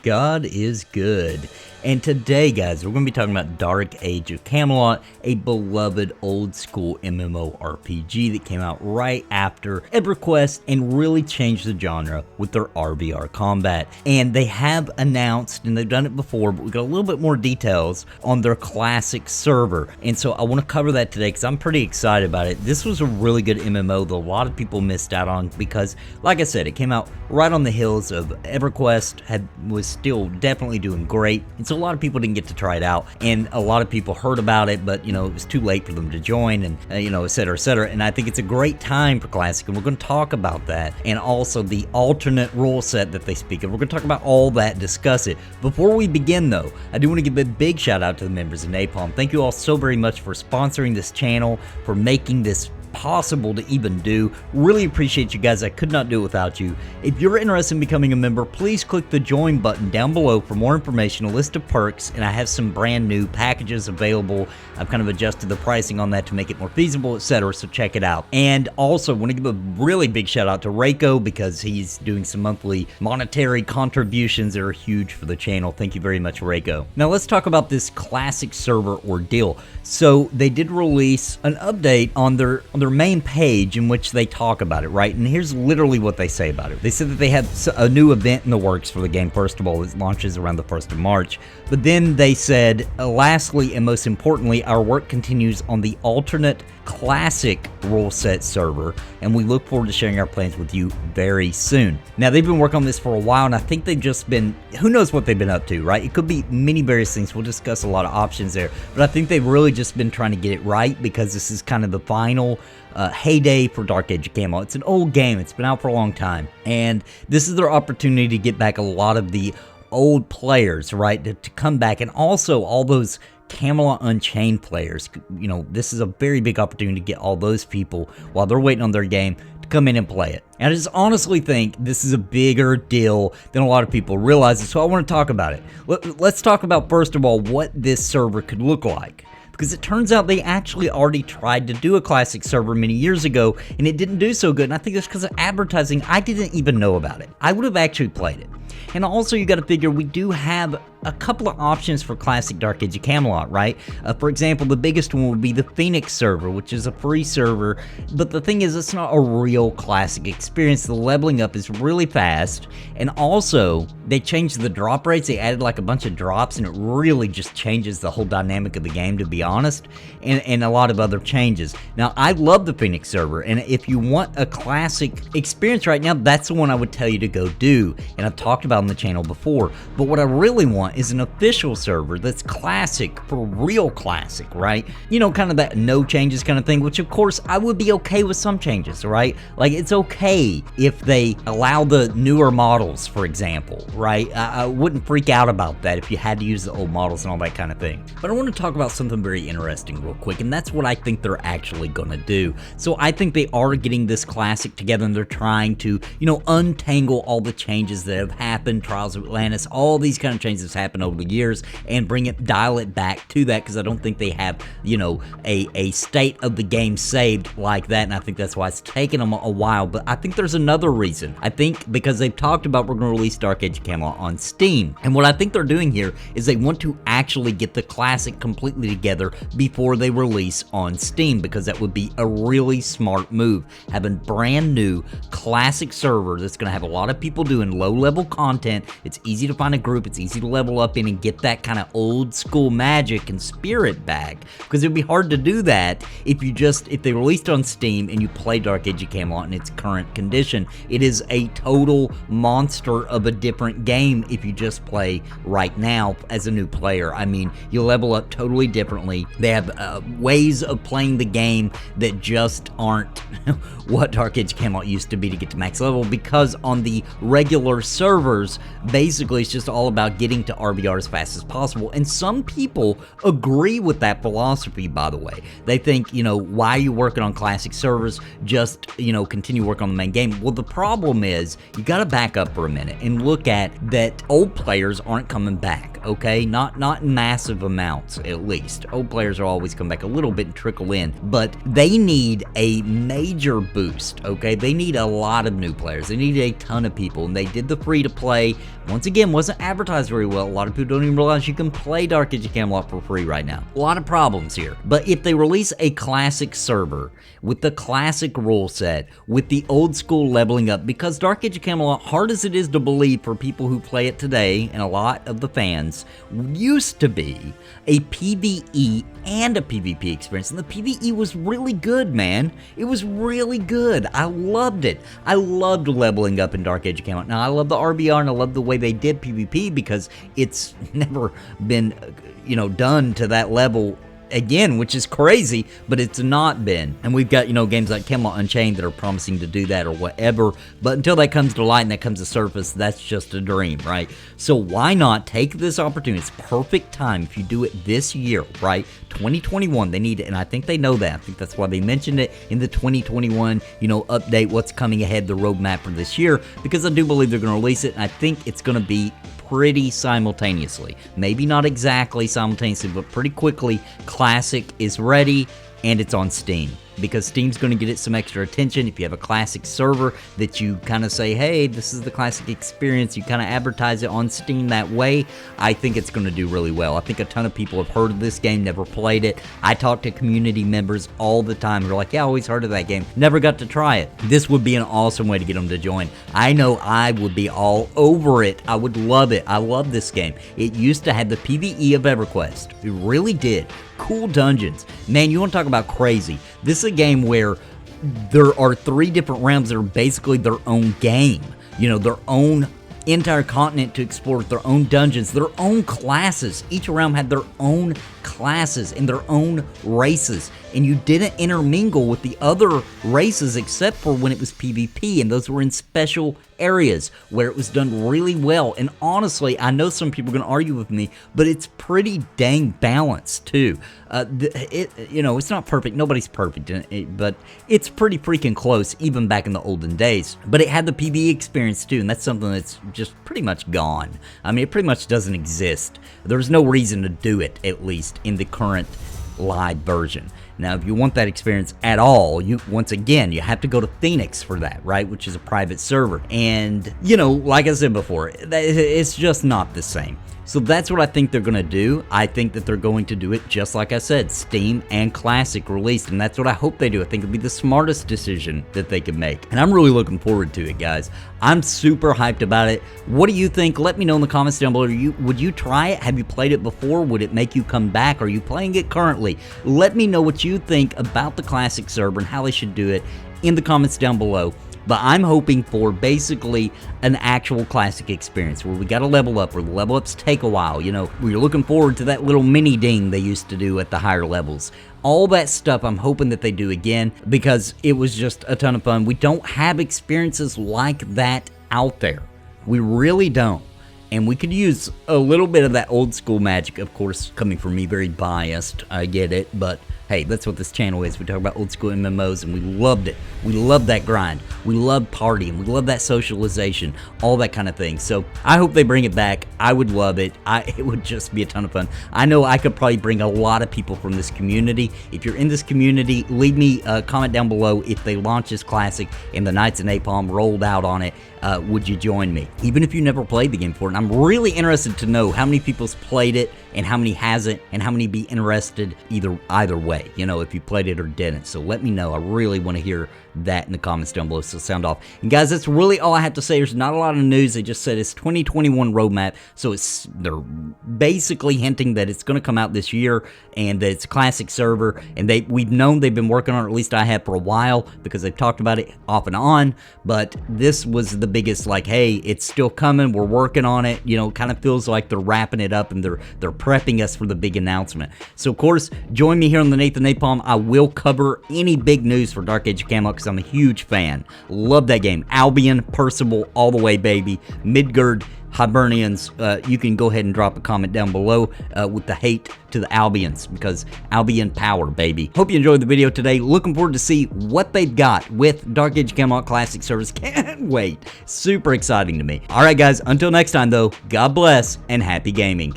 God is good. And today, guys, we're going to be talking about Dark Age of Camelot, a beloved old school MMORPG that came out right after EverQuest and really changed the genre with their RVR combat. And they have announced, and they've done it before, but we got a little bit more details on their classic server. And so I want to cover that today because I'm pretty excited about it. This was a really good MMO that a lot of people missed out on because, like I said, it came out right on the heels of EverQuest, was still definitely doing great. And so a lot of people didn't get to try it out, and a lot of people heard about it, but it was too late for them to join, and et cetera, et cetera. And I think it's a great time for Classic, and we're going to talk about that, and also the alternate rule set that they speak of. We're going to talk about all that, discuss it. Before we begin, though, I do want to give a big shout out to the members of Napalm. Thank you all so very much for sponsoring this channel, for making this possible to even do. Really appreciate you guys. I could not do it without you. If you're interested in becoming a member, please click the join button down below for more information, a list of perks, and I have some brand new packages available. I've kind of adjusted the pricing on that to make it more feasible, etc. So check it out. And also want to give a really big shout out to Reiko because he's doing some monthly monetary contributions that are huge for the channel. Thank you very much, Reiko. Now let's talk about this classic server ordeal. So they did release an update on their main page in which they talk about it, right? And here's literally what they say about it. They said that they have a new event in the works for the game. First of all, it launches around the 1st of March. But then they said, lastly and most importantly, our work continues on the alternate classic rule set server, and we look forward to sharing our plans with you very soon. Now, they've been working on this for a while, and I think they've just been, who knows what they've been up to, right? It could be many various things. We'll discuss a lot of options there, but I think they've really just been trying to get it right because this is kind of the final heyday for Dark Age of Camelot. It's an old game. It's been out for a long time, and this is their opportunity to get back a lot of the old players, right, to come back, and also all those Camelot Unchained players. This is a very big opportunity to get all those people while they're waiting on their game to come in and play it. And I just honestly think this is a bigger deal than a lot of people realize, so I want to talk about it. Let's talk about, first of all, what this server could look like. Because it turns out they actually already tried to do a classic server many years ago, and it didn't do so good, and I think it's because of advertising. I didn't even know about it. I would have actually played it. And also, you got to figure we do have a couple of options for classic Dark Age of Camelot, right? For example, the biggest one would be the Phoenix server, which is a free server, but the thing is, it's not a real classic experience. The leveling up is really fast, and also, they changed the drop rates. They added like a bunch of drops, and it really just changes the whole dynamic of the game, to be honest, and a lot of other changes. Now, I love the Phoenix server, and if you want a classic experience right now, that's the one I would tell you to go do, and I've talked about on the channel before. But what I really want is an official server that's classic, for real classic, right? Kind of that no changes kind of thing, which of course I would be okay with some changes, right? Like, it's okay if they allow the newer models, for example, right? I wouldn't freak out about that if you had to use the old models and all that kind of thing. But I want to talk about something very interesting real quick, and that's what I think they're actually gonna do. So I think they are getting this classic together, and they're trying to, untangle all the changes that have happened, Trials of Atlantis, all these kind of changes happen over the years, and dial it back to that, because I don't think they have, a state of the game saved like that, and I think that's why it's taken them a while. But I think there's another reason. I think because they've talked about we're going to release Dark Age of Camelot on Steam, and what I think they're doing here is they want to actually get the classic completely together before they release on Steam, because that would be a really smart move. Having brand new classic server that's going to have a lot of people doing low-level content. It's easy to find a group, it's easy to level up in and get that kind of old school magic and spirit back, because it'd be hard to do that if they released on Steam and you play Dark Age of Camelot in its current condition. It is a total monster of a different game if you just play right now as a new player. I mean, you level up totally differently. They have ways of playing the game that just aren't what Dark Age of Camelot used to be to get to max level, because on the regular servers, basically it's just all about getting to RBR as fast as possible. And some people agree with that philosophy, by the way. They think, why are you working on classic servers? Just, continue working on the main game. Well, the problem is, you gotta back up for a minute and look at that old players aren't coming back. okay? Not in massive amounts, at least. Old players will always come back a little bit and trickle in, but they need a major boost, okay? They need a lot of new players. They need a ton of people, and they did the free-to-play. Once again, wasn't advertised very well. A lot of people don't even realize you can play Dark Age of Camelot for free right now. A lot of problems here. But if they release a classic server with the classic rule set, with the old school leveling up, because Dark Age of Camelot, hard as it is to believe for people who play it today, and a lot of the fans, used to be a PvE and a PvP experience, and the PvE was really good, man. It was really good. I loved it. I loved leveling up in Dark Age of Camelot. Now, I love the RBR, and I love the way they did PvP, because it's never been, you know, done to that level again, which is crazy, but it's not been. And we've got, you know, games like Camelot Unchained that are promising to do that or whatever, but until that comes to light and that comes to surface, that's just a dream, right? So why not take this opportunity? It's perfect time if you do it this year, right? 2021, they need it, and I think they know that. I think that's why they mentioned it in the 2021, you know, update, what's coming ahead, the roadmap for this year, because I do believe they're going to release it, and I think it's going to be pretty simultaneously. Maybe not exactly simultaneously, but pretty quickly. Classic is ready, and it's on Steam, because Steam's going to get it some extra attention. If you have a classic server that you kind of say, hey, this is the classic experience, you kind of advertise it on Steam that way, I think it's going to do really well. I think a ton of people have heard of this game, never played it. I talk to community members all the time who are like, yeah, I always heard of that game, never got to try it. This would be an awesome way to get them to join. I know I would be all over it. I would love it. I love this game. It used to have the PvE of EverQuest. It really did. Cool dungeons. Man, you want to talk about crazy. This is a game where there are 3 different realms that are basically their own game. You know, their own entire continent to explore with their own dungeons, their own classes. Each realm had their own classes and their own races, and you didn't intermingle with the other races except for when it was PvP, and those were in special areas where it was done really well. And honestly, I know some people are going to argue with me, but it's pretty dang balanced too. You know, it's not perfect. Nobody's perfect, but it's pretty freaking close, even back in the olden days. But it had the PvE experience too, and that's something that's just pretty much gone. I mean, it pretty much doesn't exist. There's no reason to do it, at least in the current live version. Now, if you want that experience at all, once again, you have to go to Phoenix for that, right? Which is a private server. And, you know, like I said before, it's just not the same. So that's what I think they're going to do. I think that they're going to do it just like I said, Steam and Classic released, and that's what I hope they do. I think it'll be the smartest decision that they could make, and I'm really looking forward to it, guys. I'm super hyped about it. What do you think? Let me know in the comments down below. Would you try it? Have you played it before? Would it make you come back? Are you playing it currently? Let me know what you think about the Classic server and how they should do it in the comments down below. But I'm hoping for basically an actual classic experience where we got to level up, where the level ups take a while. You know, we're looking forward to that little mini ding they used to do at the higher levels. All that stuff I'm hoping that they do again, because it was just a ton of fun. We don't have experiences like that out there. We really don't. And we could use a little bit of that old school magic, of course, coming from me, very biased, I get it, but hey, that's what this channel is. We talk about old school MMOs, and we loved it. We love that grind. We love partying. We love that socialization, all that kind of thing. So I hope they bring it back. I would love it. It would just be a ton of fun. I know I could probably bring a lot of people from this community. If you're in this community, leave me a comment down below. If they launch this classic and the Knights of Napalm rolled out on it, would you join me? Even if you never played the game before. And I'm really interested to know how many people's played it and how many hasn't, and how many be interested either way, you know, if you played it or didn't. So let me know. I really want to hear that in the comments down below, so sound off. And guys, that's really all I have to say. There's not a lot of news. They just said it's 2021 roadmap, so they're basically hinting that it's going to come out this year, and that it's a classic server, and we've known they've been working on it, or at least I have, for a while, because they've talked about it off and on. But this was the biggest, like, hey, it's still coming, we're working on it. You know, it kind of feels like they're wrapping it up, and they're prepping us for the big announcement. So of course, join me here on the Napalm. I will cover any big news for Dark Age of Camelot, because I'm a huge fan. Love that game. Albion, Percival, all the way, baby. Midgard, Hibernians, you can go ahead and drop a comment down below with the hate to the Albions, because Albion power, baby. Hope you enjoyed the video today. Looking forward to see what they've got with Dark Age of Camelot Classic Servers. Can't wait. Super exciting to me. All right, guys, until next time, though, God bless and happy gaming.